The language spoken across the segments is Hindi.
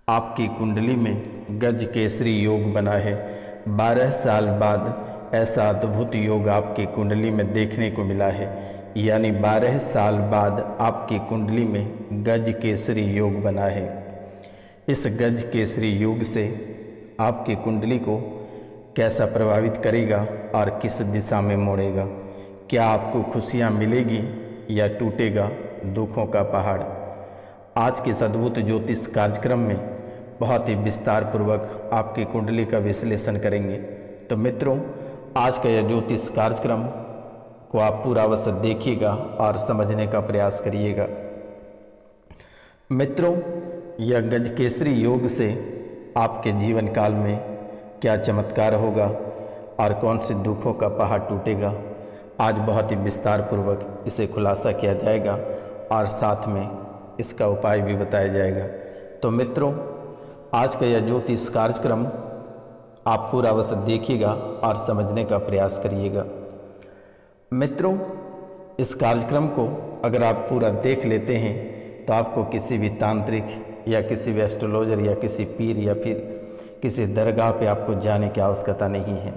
आपकी कुंडली में गज केसरी योग बना है। 12 साल बाद ऐसा अद्भुत योग आपकी कुंडली में देखने को मिला है। यानी 12 साल बाद आपकी कुंडली में गज केसरी योग बना है। इस गज केसरी योग से आपकी कुंडली को कैसा प्रभावित करेगा और किस दिशा में मोड़ेगा? क्या आपको खुशियाँ मिलेगी या टूटेगा दुखों का पहाड़? आज के इस अद्भुत ज्योतिष कार्यक्रम में बहुत ही विस्तार पूर्वक आपकी कुंडली का विश्लेषण करेंगे। तो मित्रों, आज का यह ज्योतिष कार्यक्रम को आप पूरा अवश्य देखिएगा और समझने का प्रयास करिएगा। मित्रों, यह गज केसरी योग से आपके जीवन काल में क्या चमत्कार होगा और कौन से दुखों का पहाड़ टूटेगा, आज बहुत ही विस्तार पूर्वक इसे खुलासा किया जाएगा और साथ में इसका उपाय भी बताया जाएगा। तो मित्रों, आज का यह ज्योतिष कार्यक्रम आप पूरा अवश्य देखिएगा और समझने का प्रयास करिएगा। मित्रों, इस कार्यक्रम को अगर आप पूरा देख लेते हैं तो आपको किसी भी तांत्रिक या किसी भी एस्ट्रोलॉजर या किसी पीर या फिर किसी दरगाह पे आपको जाने की आवश्यकता नहीं है।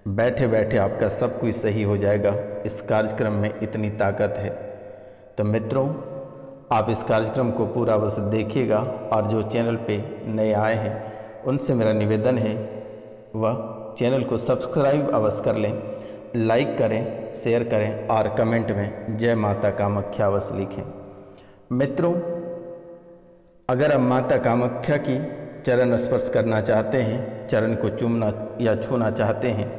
बैठे बैठे आपका सब कुछ सही हो जाएगा। इस कार्यक्रम में इतनी ताकत है। तो मित्रों, आप इस कार्यक्रम को पूरा अवश्य देखिएगा और जो चैनल पे नए आए हैं उनसे मेरा निवेदन है वह चैनल को सब्सक्राइब अवश्य कर लें, लाइक करें, शेयर करें और कमेंट में जय माता कामाख्या अवश्य लिखें। मित्रों, अगर आप माता कामाख्या की चरण स्पर्श करना चाहते हैं, चरण को चूमना या छूना चाहते हैं,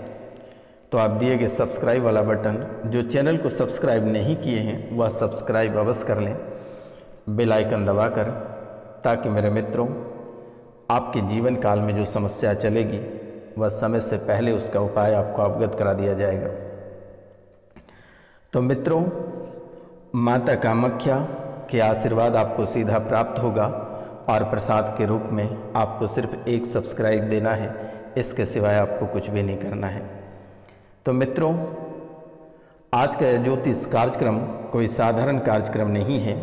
तो आप दिए गए सब्सक्राइब वाला बटन, जो चैनल को सब्सक्राइब नहीं किए हैं वह सब्सक्राइब अवश्य कर लें, बेल आइकन दबाकर, ताकि मेरे मित्रों आपके जीवन काल में जो समस्या चलेगी वह समय से पहले उसका उपाय आपको अवगत करा दिया जाएगा। तो मित्रों, माता कामाख्या के आशीर्वाद आपको सीधा प्राप्त होगा और प्रसाद के रूप में आपको सिर्फ एक सब्सक्राइब देना है, इसके सिवाय आपको कुछ भी नहीं करना है। तो मित्रों, आज का यह ज्योतिष कार्यक्रम कोई साधारण कार्यक्रम नहीं है।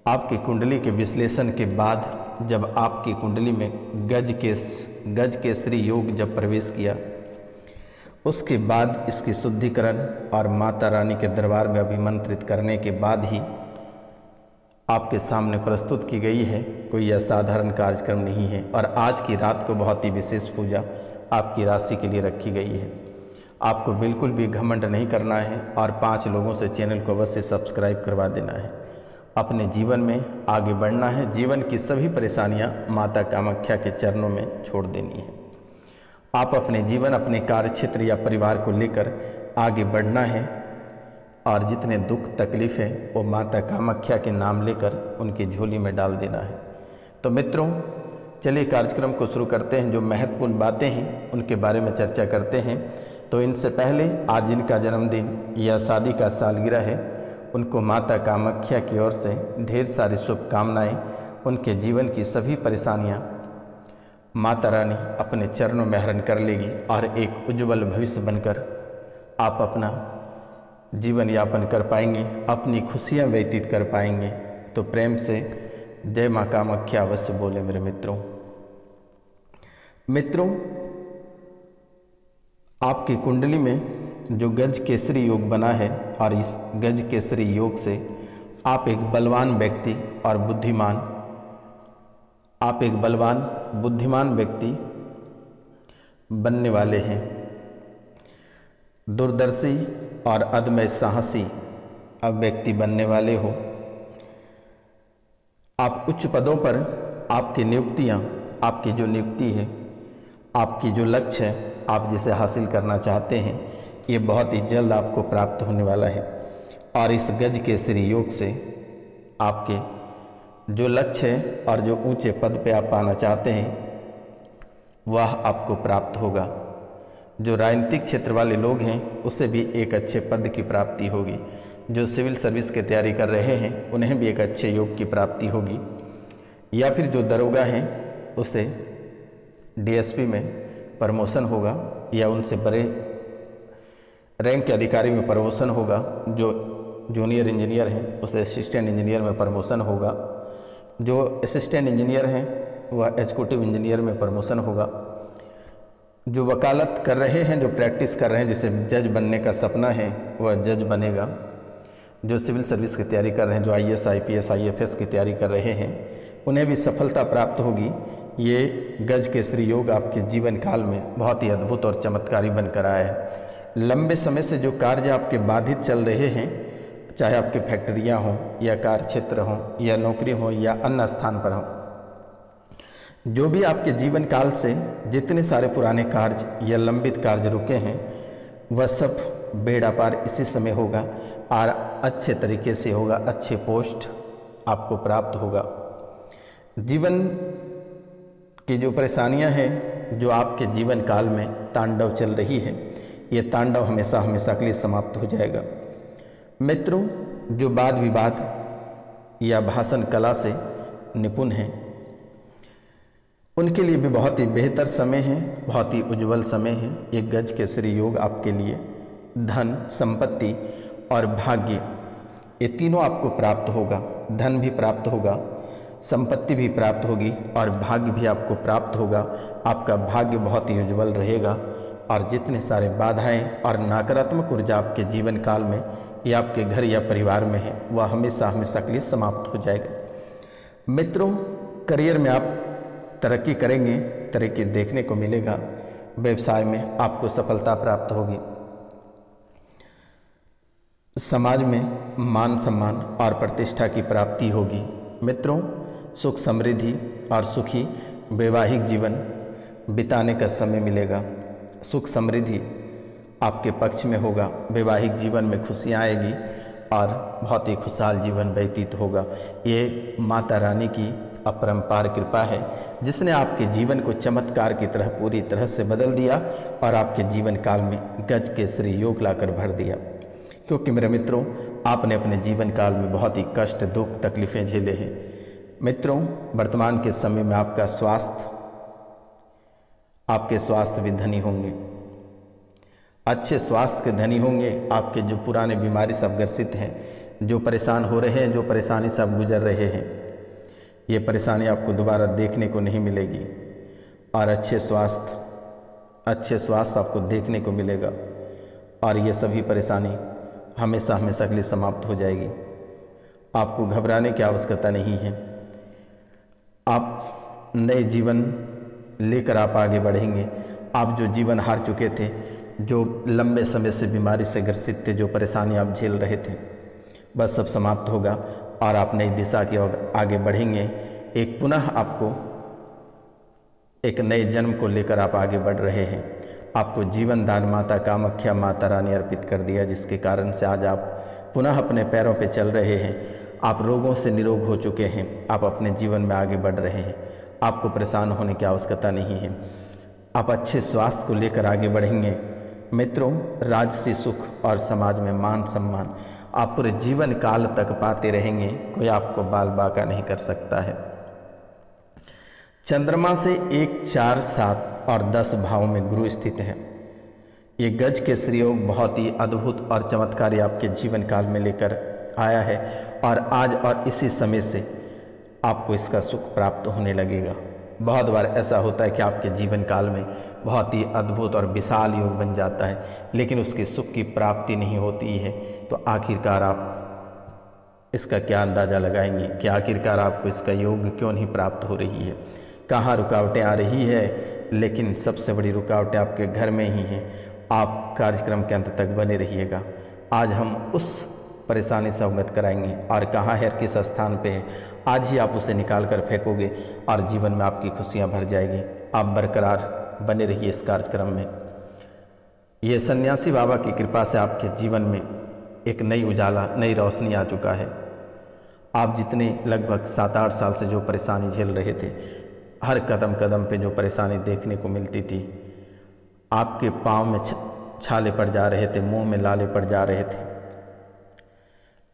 आपकी कुंडली के विश्लेषण के बाद जब आपकी कुंडली में गज केसरी योग जब प्रवेश किया, उसके बाद इसकी शुद्धिकरण और माता रानी के दरबार में अभिमंत्रित करने के बाद ही आपके सामने प्रस्तुत की गई है। कोई असाधारण कार्यक्रम नहीं है। और आज की रात को बहुत ही विशेष पूजा आपकी राशि के लिए रखी गई है। आपको बिल्कुल भी घमंड नहीं करना है और 5 लोगों से चैनल को अवश्य सब्सक्राइब करवा देना है। अपने जीवन में आगे बढ़ना है। जीवन की सभी परेशानियां माता कामाख्या के चरणों में छोड़ देनी है। आप अपने जीवन, अपने कार्य क्षेत्र या परिवार को लेकर आगे बढ़ना है और जितने दुख तकलीफ है वो माता कामाख्या के नाम लेकर उनकी झोली में डाल देना है। तो मित्रों, चलिए कार्यक्रम को शुरू करते हैं। जो महत्वपूर्ण बातें हैं उनके बारे में चर्चा करते हैं। तो इनसे पहले आज जिनका जन्मदिन या शादी का सालगिरह है उनको माता कामाख्या की ओर से ढेर सारी शुभकामनाएं। उनके जीवन की सभी परेशानियां माता रानी अपने चरणों में हरण कर लेगी और एक उज्जवल भविष्य बनकर आप अपना जीवन यापन कर पाएंगे, अपनी खुशियां व्यतीत कर पाएंगे। तो प्रेम से जय माँ कामाख्या अवश्य बोले मेरे मित्रों। मित्रों, आपकी कुंडली में जो गज केसरी योग बना है और इस गज केसरी योग से आप एक बलवान व्यक्ति और बुद्धिमान व्यक्ति बनने वाले हैं। दूरदर्शी और अदम्य साहसी अब व्यक्ति बनने वाले हो। आप उच्च पदों पर आपकी नियुक्तियां, आपकी जो नियुक्ति है, आपकी जो लक्ष्य है, आप जिसे हासिल करना चाहते हैं, ये बहुत ही जल्द आपको प्राप्त होने वाला है। और इस गज केसरी योग से आपके जो लक्ष्य है और जो ऊंचे पद पे आप पाना चाहते हैं वह आपको प्राप्त होगा। जो राजनीतिक क्षेत्र वाले लोग हैं उससे भी एक अच्छे पद की प्राप्ति होगी। जो सिविल सर्विस की तैयारी कर रहे हैं उन्हें भी एक अच्छे योग की प्राप्ति होगी। या फिर जो दरोगा हैं उसे डीएसपी में प्रमोशन होगा या उनसे बड़े रैंक के अधिकारी में प्रमोशन होगा। जो जूनियर इंजीनियर हैं उसे असिस्टेंट इंजीनियर में प्रमोशन होगा। जो असिस्टेंट इंजीनियर हैं वह एग्जीक्यूटिव इंजीनियर में प्रमोशन होगा। जो वकालत कर रहे हैं, जो प्रैक्टिस कर रहे हैं, जिसे जज बनने का सपना है वह जज बनेगा। जो सिविल सर्विस की तैयारी कर रहे हैं, जो IAS IPS IFS की तैयारी कर रहे हैं, उन्हें भी सफलता प्राप्त होगी। ये गज केसरी योग आपके जीवन काल में बहुत ही अद्भुत और चमत्कारी बनकर आया है। लंबे समय से जो कार्य आपके बाधित चल रहे हैं, चाहे आपकी फैक्ट्रियाँ हों या कार्य क्षेत्र हों या नौकरी हो या अन्य स्थान पर हों, जो भी आपके जीवन काल से जितने सारे पुराने कार्य या लंबित कार्य रुके हैं, वह सब बेड़ा पार इसी समय होगा और अच्छे तरीके से होगा। अच्छे पोस्ट आपको प्राप्त होगा। जीवन की जो परेशानियां हैं, जो आपके जीवन काल में तांडव चल रही है, ये तांडव हमेशा हमेशा के लिए समाप्त हो जाएगा। मित्रों, जो वाद विवाद या भाषण कला से निपुण हैं, उनके लिए भी बहुत ही बेहतर समय है, बहुत ही उज्जवल समय है। एक गज केसरी योग आपके लिए धन, संपत्ति और भाग्य, ये तीनों आपको प्राप्त होगा। धन भी प्राप्त होगा, संपत्ति भी प्राप्त होगी और भाग्य भी आपको प्राप्त होगा। आपका भाग्य बहुत ही उज्जवल रहेगा और जितने सारे बाधाएं और नकारात्मक ऊर्जा आपके जीवन काल में या आपके घर या परिवार में है, वह हमेशा हमेशा के लिए समाप्त हो जाएगा। मित्रों, करियर में आप तरक्की करेंगे, तरक्की देखने को मिलेगा। व्यवसाय में आपको सफलता प्राप्त होगी। समाज में मान सम्मान और प्रतिष्ठा की प्राप्ति होगी। मित्रों, सुख समृद्धि और सुखी वैवाहिक जीवन बिताने का समय मिलेगा। सुख समृद्धि आपके पक्ष में होगा। वैवाहिक जीवन में खुशियाँ आएगी और बहुत ही खुशहाल जीवन व्यतीत होगा। ये माता रानी की अपरंपार कृपा है, जिसने आपके जीवन को चमत्कार की तरह पूरी तरह से बदल दिया और आपके जीवन काल में गज केसरी योग लाकर भर दिया। क्योंकि मेरे मित्रों, आपने अपने जीवन काल में बहुत ही कष्ट, दुख, तकलीफ़ें झेले हैं। मित्रों, वर्तमान के समय में आपके स्वास्थ्य भी धनी होंगे। अच्छे स्वास्थ्य के धनी होंगे। आपके जो पुराने बीमारी से आप ग्रसित हैं, जो परेशान हो रहे हैं, जो परेशानी से आप गुजर रहे हैं, ये परेशानी आपको दोबारा देखने को नहीं मिलेगी और अच्छे स्वास्थ्य आपको देखने को मिलेगा और ये सभी परेशानी हमेशा हमेशा के लिए समाप्त हो जाएगी। आपको घबराने की आवश्यकता नहीं है। आप नए जीवन लेकर आप आगे बढ़ेंगे। आप जो जीवन हार चुके थे, जो लंबे समय से बीमारी से ग्रसित थे, जो परेशानी आप झेल रहे थे, बस सब समाप्त होगा और आप नई दिशा की ओर आगे बढ़ेंगे। एक पुनः आपको एक नए जन्म को लेकर आप आगे बढ़ रहे हैं। आपको जीवन दान माता कामाख्या माता रानी अर्पित कर दिया, जिसके कारण से आज आप पुनः अपने पैरों पे चल रहे हैं। आप रोगों से निरोग हो चुके हैं। आप अपने जीवन में आगे बढ़ रहे हैं। आपको परेशान होने की आवश्यकता नहीं है। आप अच्छे स्वास्थ्य को लेकर आगे बढ़ेंगे। मित्रों, राजसी सुख और समाज में मान सम्मान आप पूरे जीवन काल तक पाते रहेंगे। कोई आपको बाल बाका नहीं कर सकता है। चंद्रमा से 1, 4, 7 और 10 भावों में गुरु स्थित है। ये गज केसरी योग बहुत ही अद्भुत और चमत्कारी आपके जीवन काल में लेकर आया है और आज और इसी समय से आपको इसका सुख प्राप्त होने लगेगा। बहुत बार ऐसा होता है कि आपके जीवन काल में बहुत ही अद्भुत और विशाल योग बन जाता है, लेकिन उसके सुख की प्राप्ति नहीं होती है। तो आखिरकार आप इसका क्या अंदाज़ा लगाएंगे कि आखिरकार आपको इसका योग क्यों नहीं प्राप्त हो रही है? कहाँ रुकावटें आ रही है? लेकिन सबसे बड़ी रुकावटें आपके घर में ही हैं। आप कार्यक्रम के अंत तक बने रहिएगा। आज हम उस परेशानी से अवगत कराएंगे और कहाँ है, किस स्थान पे है, आज ही आप उसे निकाल कर फेंकोगे और जीवन में आपकी खुशियाँ भर जाएगी। आप बरकरार बने रहिए इस कार्यक्रम में। ये सन्यासी बाबा की कृपा से आपके जीवन में एक नई उजाला, नई रोशनी आ चुका है। आप जितने लगभग 7-8 साल से जो परेशानी झेल रहे थे, हर कदम कदम पे जो परेशानी देखने को मिलती थी, आपके पाँव में छाले पड़ जा रहे थे, मुंह में लाले पड़ जा रहे थे,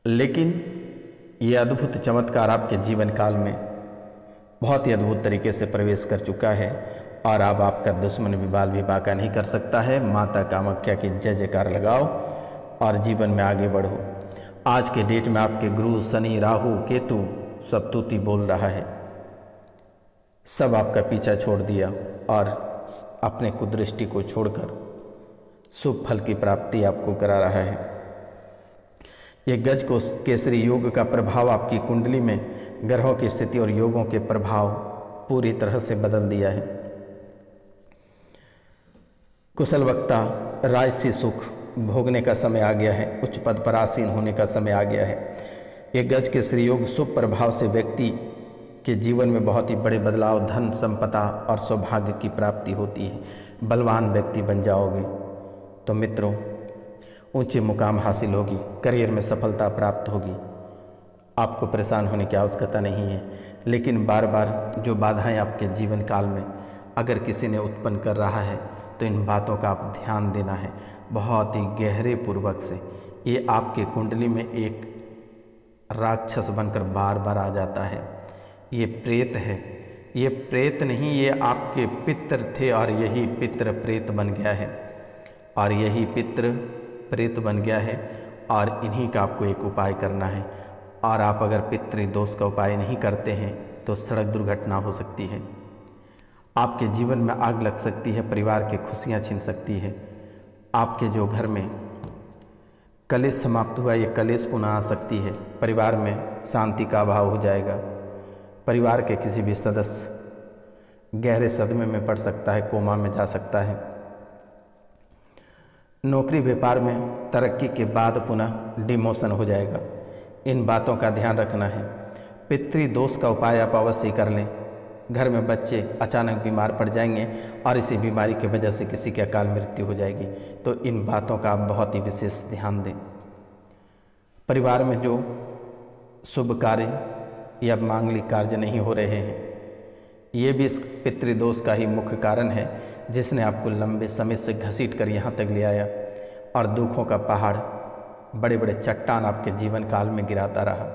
लेकिन ये अद्भुत चमत्कार आपके जीवन काल में बहुत ही अद्भुत तरीके से प्रवेश कर चुका है और अब आपका दुश्मन भी बाल भी बाका नहीं कर सकता है। माता कामाख्या की जय जयकार लगाओ और जीवन में आगे बढ़ो। आज के डेट में आपके गुरु, शनि, राहु, केतु, सप्तुति बोल रहा है, सब आपका पीछा छोड़ दिया और अपने कुदृष्टि को छोड़कर शुभ फल की प्राप्ति आपको करा रहा है। ये गज को केसरी योग का प्रभाव आपकी कुंडली में ग्रहों की स्थिति और योगों के प्रभाव पूरी तरह से बदल दिया है। कुशल वक्ता राजसी सुख भोगने का समय आ गया है, उच्च पद पर आसीन होने का समय आ गया है। ये गज के श्री योग शुभ प्रभाव से व्यक्ति के जीवन में बहुत ही बड़े बदलाव, धन संपदा और सौभाग्य की प्राप्ति होती है। बलवान व्यक्ति बन जाओगे। तो मित्रों, ऊंचे मुकाम हासिल होगी, करियर में सफलता प्राप्त होगी। आपको परेशान होने की आवश्यकता नहीं है, लेकिन बार बार जो बाधाएं आपके जीवन काल में अगर किसी ने उत्पन्न कर रहा है तो इन बातों का आप ध्यान देना है बहुत ही गहरे पूर्वक से। ये आपके कुंडली में एक राक्षस बनकर बार बार आ जाता है। ये प्रेत है, ये प्रेत नहीं, ये आपके पितर थे और यही पितर प्रेत बन गया है, और यही पितर प्रेत बन गया है और इन्हीं का आपको एक उपाय करना है। और आप अगर पितृ दोष का उपाय नहीं करते हैं तो सड़क दुर्घटना हो सकती है, आपके जीवन में आग लग सकती है, परिवार की खुशियां छीन सकती है। आपके जो घर में कलेश समाप्त हुआ, ये कलेश पुनः आ सकती है। परिवार में शांति का अभाव हो जाएगा। परिवार के किसी भी सदस्य गहरे सदमे में पड़ सकता है, कोमा में जा सकता है। नौकरी व्यापार में तरक्की के बाद पुनः डिमोशन हो जाएगा। इन बातों का ध्यान रखना है। पितृ दोष का उपाय आप अवश्य कर लें। घर में बच्चे अचानक बीमार पड़ जाएंगे और इसी बीमारी की वजह से किसी की अकाल मृत्यु हो जाएगी, तो इन बातों का आप बहुत ही विशेष ध्यान दें। परिवार में जो शुभ कार्य या मांगलिक कार्य नहीं हो रहे हैं, ये भी इस पितृदोष का ही मुख्य कारण है, जिसने आपको लंबे समय से घसीट कर यहाँ तक ले आया और दुखों का पहाड़, बड़े बड़े चट्टान आपके जीवन काल में गिराता रहा।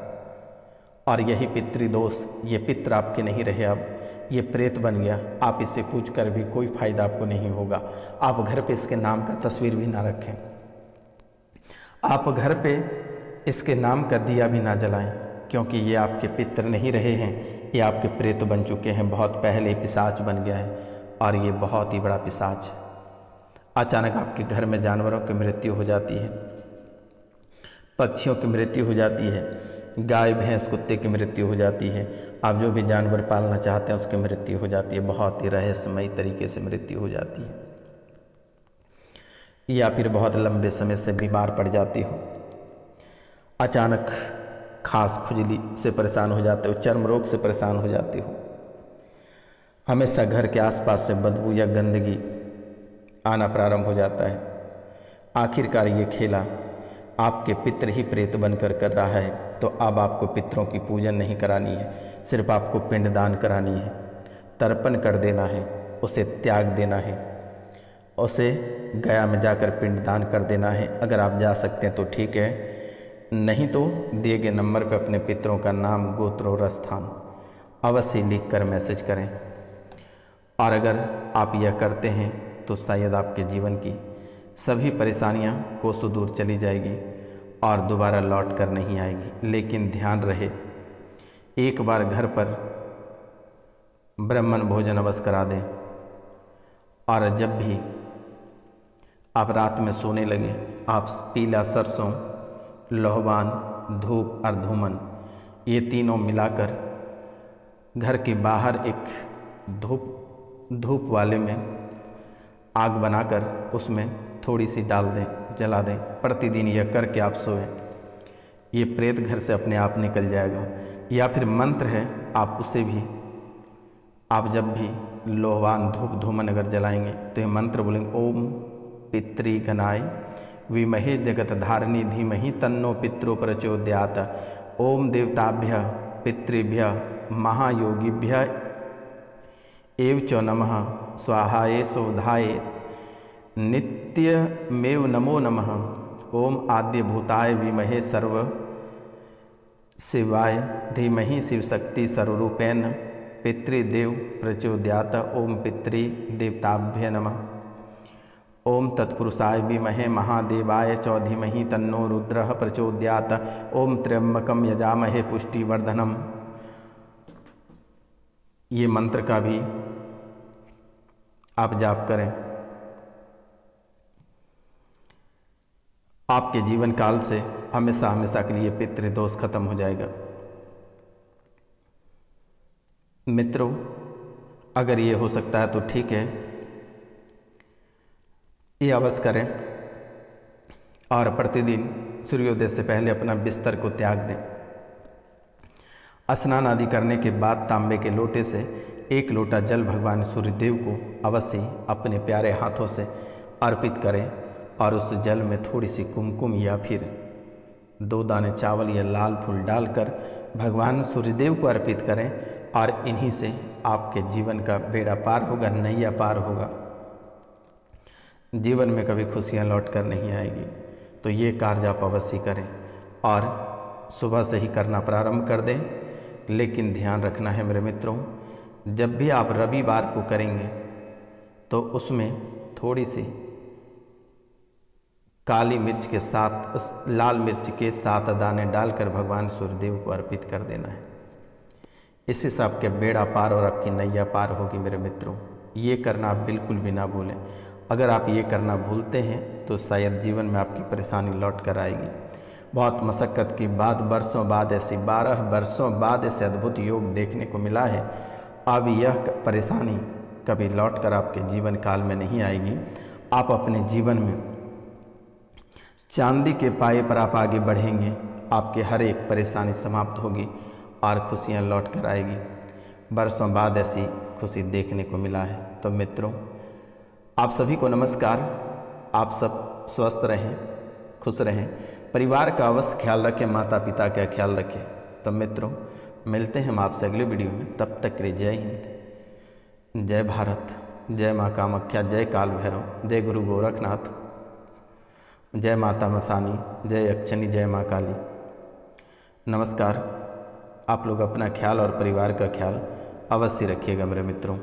और यही पितृदोष, ये पितृ आपके नहीं रहे, अब ये प्रेत बन गया। आप इसे पूछ कर भी कोई फायदा आपको नहीं होगा। आप घर पे इसके नाम का तस्वीर भी ना रखें, आप घर पे इसके नाम का दिया भी ना जलाएं, क्योंकि ये आपके पितृ नहीं रहे हैं, ये आपके प्रेत बन चुके हैं। बहुत पहले पिशाच बन गया है और ये बहुत ही बड़ा पिशाच। अचानक आपके घर में जानवरों की मृत्यु हो जाती है, पक्षियों की मृत्यु हो जाती है, गाय भैंस कुत्ते की मृत्यु हो जाती है। आप जो भी जानवर पालना चाहते हैं उसकी मृत्यु हो जाती है, बहुत ही रहस्यमयी तरीके से मृत्यु हो जाती है। या फिर बहुत लंबे समय से बीमार पड़ जाती हो, अचानक खांस खुजली से परेशान हो जाते हो, चर्म रोग से परेशान हो जाते हो, हमेशा घर के आसपास से बदबू या गंदगी आना प्रारंभ हो जाता है। आखिरकार ये खेला आपके पितृ ही प्रेत बनकर कर रहा है, तो अब आपको पितरों की पूजन नहीं करानी है, सिर्फ आपको पिंडदान करानी है, तर्पण कर देना है, उसे त्याग देना है, उसे गया में जाकर पिंडदान कर देना है। अगर आप जा सकते हैं तो ठीक है, नहीं तो दिए गए नंबर पर अपने पितरों का नाम, गोत्र और स्थान अवश्य लिख कर मैसेज करें। और अगर आप यह करते हैं तो शायद आपके जीवन की सभी परेशानियां कोसों दूर चली जाएगी और दोबारा लौट कर नहीं आएगी। लेकिन ध्यान रहे, एक बार घर पर ब्राह्मण भोजन अवश्य करा दें, और जब भी आप रात में सोने लगे, आप पीला सरसों, लोहवान, धूप और धूमन, ये तीनों मिलाकर घर के बाहर एक धूप वाले में आग बनाकर उसमें थोड़ी सी डाल दें, जला दें। प्रतिदिन यह करके आप सोएं, ये प्रेत घर से अपने आप निकल जाएगा। या फिर मंत्र है, आप उसे भी, आप जब भी लोहवान, धूप, धूमन अगर जलाएंगे तो ये मंत्र बोलेंगे, ओम पितृ गणाय विमहे जगत धारिणी धीमहि तन्नो पितरो प्रचोदयात्। ओम देवताभ्य पितृभ्य महायोगिभ्य एव च नमः स्वाहाय शोधाय नित्यमेव नमो नमः। ओम आद्य भूताय विमहे सर्व शिवाय धीमहि शिवशक्ति सर्वरूपेण पितृदेव प्रचोदयात्। ओम पितृ देवताभ्य नमः। ओम तत्पुरुषाय विमहे महादेवाय च धीमहि तन्नो रुद्रः प्रचोदयात्। ओम त्र्यंबकं यजामहे पुष्टिवर्धनम् ये मंत्र का भी आप जाप करें। आपके जीवन काल से हमेशा हमेशा के लिए पितृदोष खत्म हो जाएगा। मित्रों, अगर ये हो सकता है तो ठीक है, ये अवश्य करें और प्रतिदिन सूर्योदय से पहले अपना बिस्तर को त्याग दें। स्नान आदि करने के बाद तांबे के लोटे से 1 लोटा जल भगवान सूर्यदेव को अवश्य अपने प्यारे हाथों से अर्पित करें और उस जल में थोड़ी सी कुमकुम या फिर 2 दाने चावल या लाल फूल डालकर भगवान सूर्यदेव को अर्पित करें और इन्हीं से आपके जीवन का बेड़ा पार होगा, नैया पार होगा। जीवन में कभी खुशियाँ लौट कर नहीं आएगी। तो ये कार्य आप अवश्य करें और सुबह से ही करना प्रारंभ कर दें। लेकिन ध्यान रखना है मेरे मित्रों, जब भी आप रविवार को करेंगे तो उसमें थोड़ी सी काली मिर्च के साथ, उस लाल मिर्च के 7 दाने डालकर भगवान सूर्यदेव को अर्पित कर देना है। इससे से आपके बेड़ा पार और आपकी नैया पार होगी मेरे मित्रों। ये करना आप बिल्कुल भी ना भूलें। अगर आप ये करना भूलते हैं तो शायद जीवन में आपकी परेशानी लौट कर आएगी। बहुत मशक्क़त के बाद वर्षों बाद, ऐसी 12 वर्षों बाद ऐसे अद्भुत योग देखने को मिला है। अब यह परेशानी कभी लौट कर आपके जीवन काल में नहीं आएगी। आप अपने जीवन में चांदी के पाए पर आप आगे बढ़ेंगे। आपके हर एक परेशानी समाप्त होगी और खुशियाँ लौट कर आएगी। वर्षों बाद ऐसी खुशी देखने को मिला है। तो मित्रों, आप सभी को नमस्कार। आप सब स्वस्थ रहें, खुश रहें, परिवार का अवश्य ख्याल रखें, माता पिता का ख्याल रखें। तो मित्रों, मिलते हैं हम आपसे अगले वीडियो में। तब तक के लिए जय हिंद, जय भारत, जय माँ कामाख्या, जय काल भैरव, जय गुरु गोरखनाथ, जय माता मसानी, जय यक्षिणी, जय माँ काली। नमस्कार। आप लोग अपना ख्याल और परिवार का ख्याल अवश्य रखिएगा मेरे मित्रों।